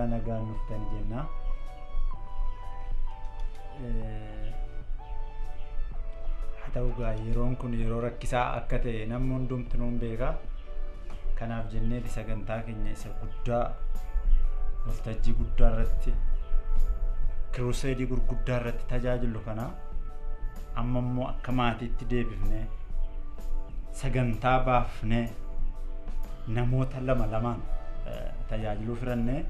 baga nagaan nuftani jenna. Haa ta'u gaa yeroon kun yeroo rakkisaa akka ta'e namni hundumtuu nuun beeka. Kanaaf jennee sagantaa keenya isa guddaa waltajjii guddaa irratti kiruuseedii gurguddaa irratti tajaajilu kana amma immoo akka maatiitti deebifnee sagantaa baafnee namoota lamaan tajaajiluu firannee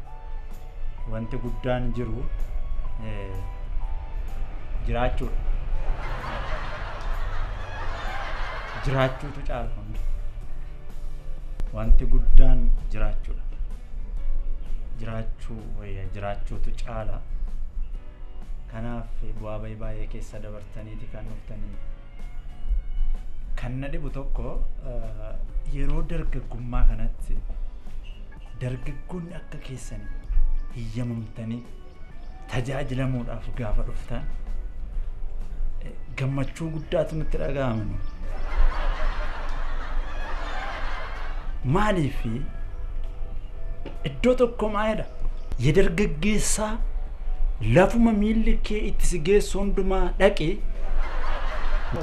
wanti guddaan jiru jiraachuutu caalfamne. Wanti guddaan jiraachuudha. Jiraachuutu caala. Kanaaf bu'aa baay'ee keessa dabartaniiti kan dhuftanii. Kan na dhibu tokko yeroo dargaggummaa kanatti dargaggoonni akka keessanii hiyyamamtanii tajaajilamuudhaaf gaafa dhuftan gammachuu guddaatu nutti dhaga'ama. Maaliif iddoo tokko maalidha yedargaggeessaa lafuma miilli kee itti si geessu hundumaa dhaqee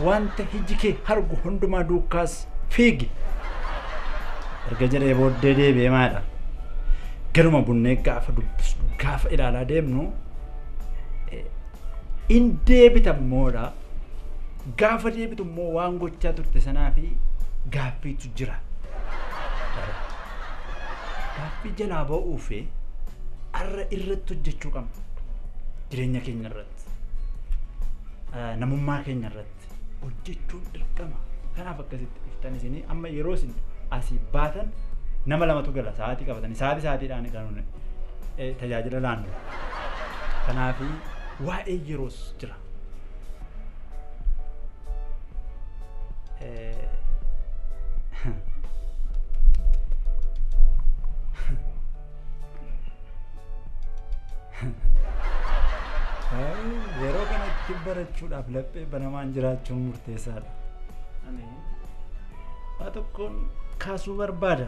wanta hiji kee hargu hundumaa duukaas fiigi erga jedhee booddee deebi'ee maalidha garuma bunnee gaafa dubbisnu gaafa ilaalaa deemnu in deebitammoodha gaafa deebitu immoo waan gochaa turte sanaa fi gaaffiitu jira. Gaaffii jalaa ba'uu fi arra irratti hojjechuu qabna. Jireenya keenya irratti, namummaa keenya irratti hojjechuun dirqama. Kanaaf akkasitti iftan isinii amma yeroo isin asii baatan nama lamatu gala sa'aatii qabatanii sa'aatiidhaan kan tajaajila laannu. Kanaaf waa'ee yeroos jira. Yeroo kanatti barachuudhaaf laphee banamaan jiraachuun murteessaadha. Waa tokkoon kaasuu barbaada.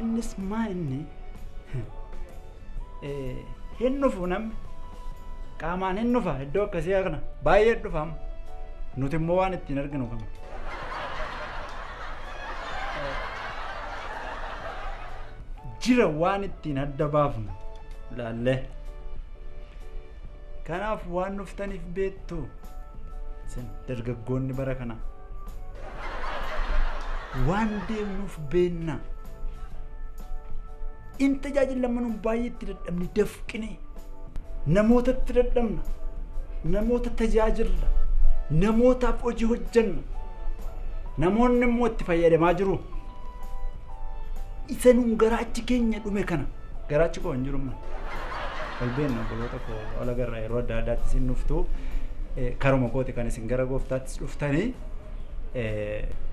Innis maa inni hin dhufu namni qaamaan hin dhufa iddoo akkasii kana baay'ee dhufamu nuti immoo waan ittiin arginu qabna. Jira waan ittiin adda baafnu laallee. Kanaaf waan dhuftaniif beektu dargaggoonni bara kana waan deemnuuf beenna in tajaajilamuun baay'eetti dadhabni dafqine namootatti dadhabna namoota tajaajilla namootaaf hojii hojjenna namoonni immoo itti fayyadamaa jiru isanuun garaachi keenya dhume kana garaachi koo hin jiru Albeen obboloota koo ala garraa yeroo adda addaatti isin dhuftu karuma kooti kan isin gara gooftaattis dhuftanii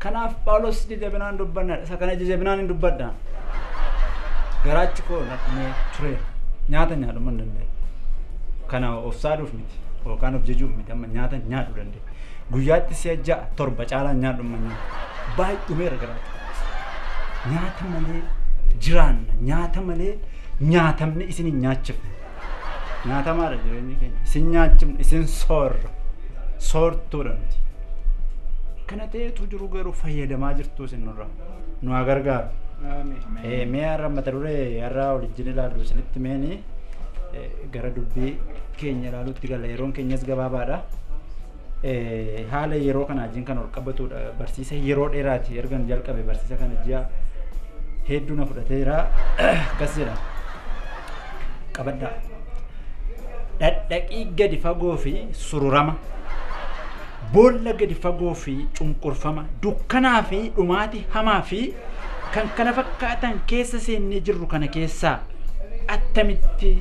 kanaaf Phaawulos jajjabinaan dubbannaa isa kana jajjabinaan hin dubbadhaa garaachi koo naqnee ture nyaata nyaadhuma hin danda'e kana of saaduuf miti yookaan of jajuuf miti amma nyaata nyaadhu danda'e guyyaatti si'a ja'a torba caalaan nyaadhuma nyaata baay'umeera garaachi nyaata malee jiraanna nyaata malee nyaatamni isin hin nyaachifne nyaata maara jireenyi keenya isin nyaachifne isin soortuudha nuti kana ta'eetu jiru garuu fayyadamaa jirtu isin nurraa nu haa gargaaru. Mee har'a mata duree har'a waliin ilaallu isinitti meeni gara dubbii keenya ilaaluutti galla yeroon keenyas gabaabaadha. Haala yeroo kana wajjin kan ol qabatudha barsiisa yeroo dheeraati ergan jalqabe barsiisa kana ji'a hedduu na fudhateera akkas jedha qabadhaa dhadhaqii gadi fagoo fi sururama boolla gadi fagoo fi cunqurfama dukkanaa fi dhumaati hamaa fi kan kana fakkaatan keessa seennee jirru kana keessaa attamitti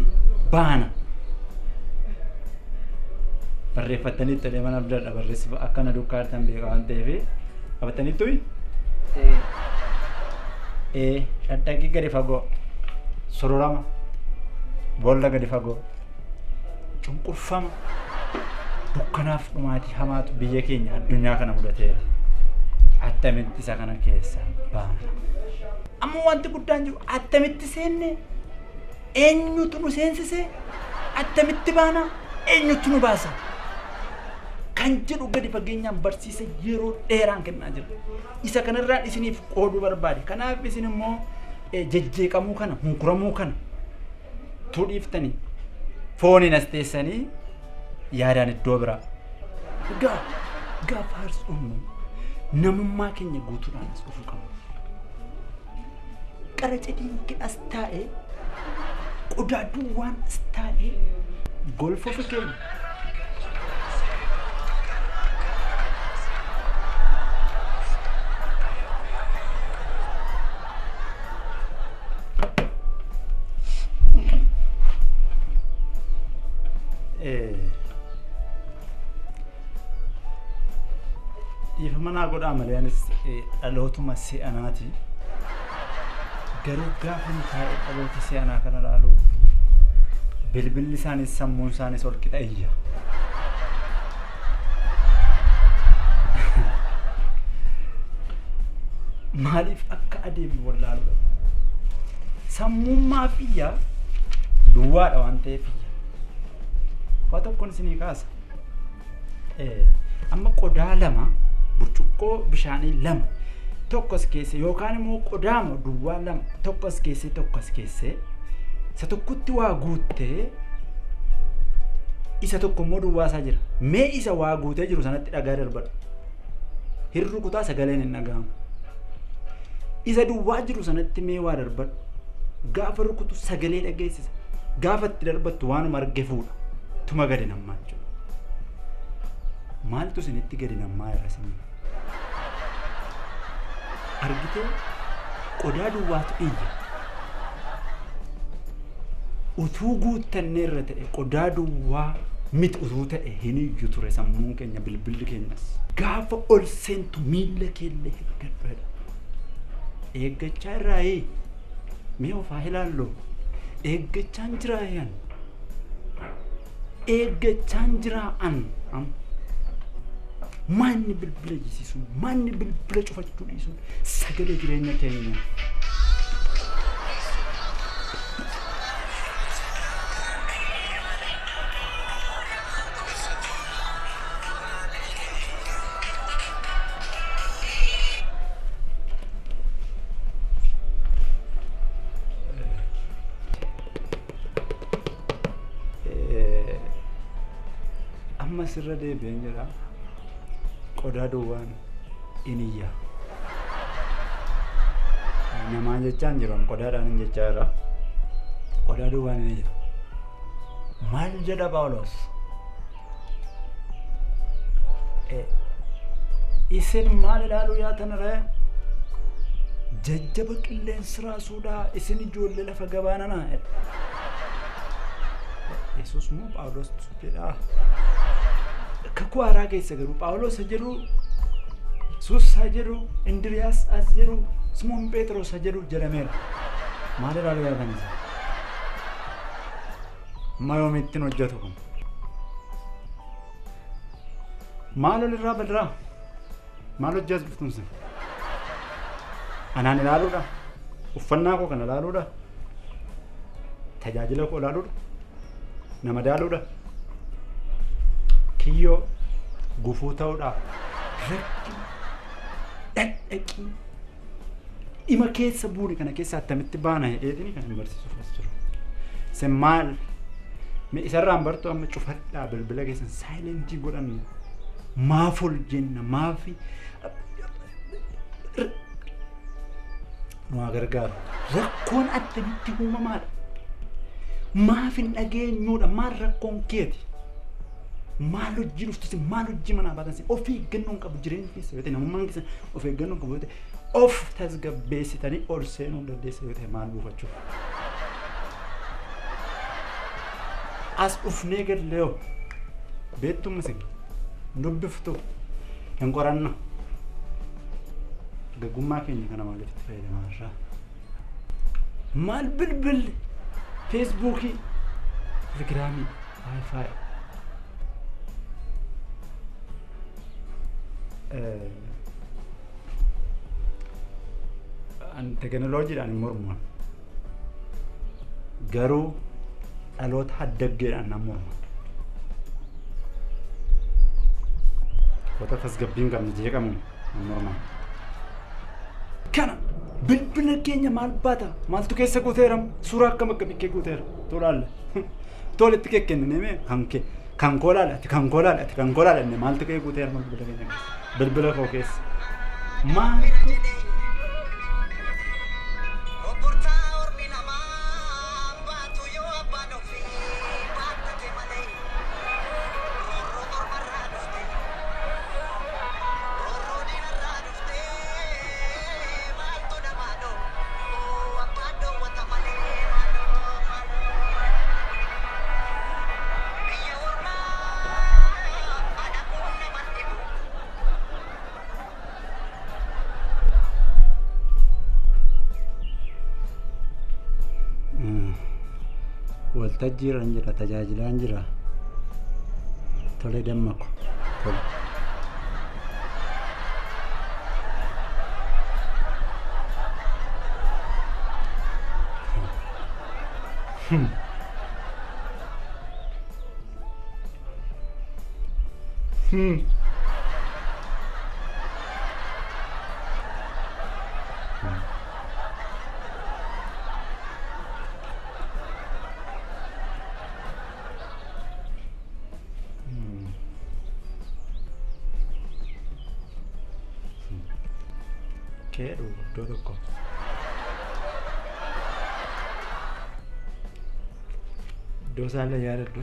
baana barreeffataniitti deeman abdaadha barreessifa akkana dukkaartan beeka waan ta'eef qabataniittu dhadhaqii gadi fagoo sururama boolla gadi fagoo cunqurfama dukkanaaf dhumaati hamaatu biyya keenya addunyaa kana mudateera attamitti isa kana keessa baana. Amma wanti guddaan jiru attamitti seenne eenyutu nu seensise attamitti baana eenyutu nu baasa. Kan jedhu gadi fageenyaan barsiisa yeroo dheeraan kennaa jira. Isa kanarraan isiniif qooduu barbaade. Kanaaf isin immoo jejjeeqamuu kana hunkuramuu kana tuudhiiftanii fooniin as teessanii yaadaan iddoo biraa. Gaafa haarsuun namummaa keenya guutuudhaan as dhufuu qabu. Qara cidhiin as taa'ee qodaa duwwaan as taa'ee golfa fakkeenya. If mana godha malee anis dhalootuma si'anaati. Garuu gaafa taa'ee dhaloota si'anaa kana ilaalu bilbilli isaanis sammuun isaanis ol qixa iyya. Maaliif akka adeemu wallaaluudha. Sammummaa fi iyya duwwaadha waan ta'eef iyya. Waa tokkoon isinii kaasa. Amma qodaa lama burcuqqoo bishaanii lama tokkos keesse yookaan immoo qodaama duwwaa lama tokkos keesse isa tokkotti waa guuttee isa tokko immoo duwwaa isaa jira. Mee isa waa guutee jiru sanatti dhagaa darbadhu. Hirru kutaa sagaleen hin dhagahamu. Isa duwwaa jiru sanatti mee waa darbadhu. Gaafa rukutu sagalee dhageessisa. Gaafa itti darbattu waanuma arge fuudha. Tuma gadi nammaa jechuudha. Maaltu isinitti gadi nammaa irra isin argitee qodaa duwwaatu iyya. Utuu guuttannee irra ta'e qodaa duwwaa miti utuu ta'e hin iyyu ture sammuun keenya bilbilli keenyas. Gaafa ol seentu miilla keellee eeggadhu. Eeggachaa irraa mee ofaa ilaalloo eeggachaan jiraayan eeggachaan jiraa'an manni bilbila jisiisuun manni bilbila cufachuu dhiisuun sagalee jireenya keenya. Amma sirra deebi'een jira. Qodaa duwwaan iniyya. Namaan jechaan jiran qodaadhaan hin jechaa irra. Qodaa duwwaan iniyya. Maal jedha Phaawulos? Isin maal ilaaluu yaatan irra? Jajjaba qilleensi raasuudhaa isin ijoollee lafa gabaananaa. Yesuus moo Phaawulos jedhaa? Kakuu haaraa keessa garuu Phaawulos jedhu Yesuus jedhu Indiriyaas as jedhu Simoon Phexros jedhu jedhameera. Maal ilaaluu yaatan isa? Mayoomittiin hojjetu kun. Maal olirraa bal'aa? Maal hojjeas dhuftumsa? Anaan ilaaluudha. Uffannaa koo kana ilaaluudha. Tajaajila koo ilaaluudha. Nama daaluudha. Kiyyoo gufuu ta'uudhaaf rakki dhaqii dhima keessa buuni kana keessa attamitti baana hedheetini kan hin barsiisuuf as jiru. Isin maal isarraan bartuu amma cufadhaa bilbila keessan saayilentii godhan maaf ol jenna maafi nu gargaaru. Rakkoon attamitti uumamaadha. Maaf hin dhageenyuudha maal rakkoon keeti. Maal hojii dhuftusi maal hojii manaa baatansi of eeggannoon qabu jireenya keessa yoo ta'e namummaan keessa of eeggannoon qabu yoo ta'e of tasgabbeessitanii ol seenuu dandeessa yoo ta'e maal buufachuuf. As dhufnee galle yoo beektumma isin dubbiftu hin qoranna. Gaggummaa keenya kana maalitti fayyadamaa irraa? Maal bilbilli Feesbuukii, Telegiraamii, Wi-Fi. teknooloojiidhaan hin mormu. Garuu dhaloota haddaggeedhaan nan morma. Wata tasgabbiin qabne jeeqamu nan morma. Kana bilbila keenya maal baata? Maaltu keessa guuteera? Suuraa akkam akkamii guuteera? Tolaalla. Tolitti kekkenne mee kan koolaadhaati kan koolaadhaati kan koolaadhaati maaltu kee guuteera bilbila keenya keessa? Bilbila koo keessa. Maaltu? Waltajjiirra jira tajaajilaan jira tole dammaqu tole. Keedu iddoo tokko. Iddoo isaallee yaadadhu.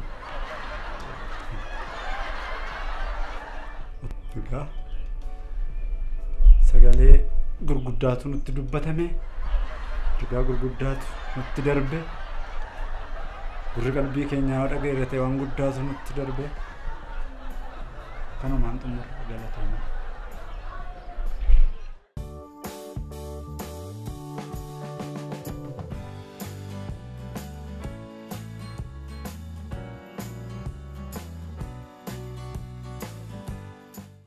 Egaa sagalee gurguddaatu nutti dubbatame. Egaa gurguddaatu nutti darbe. Gurri qalbii keenyaa yoo dhaga'e irratti waan guddaatu nutti darbe. Kanumaan xumura galatoomna.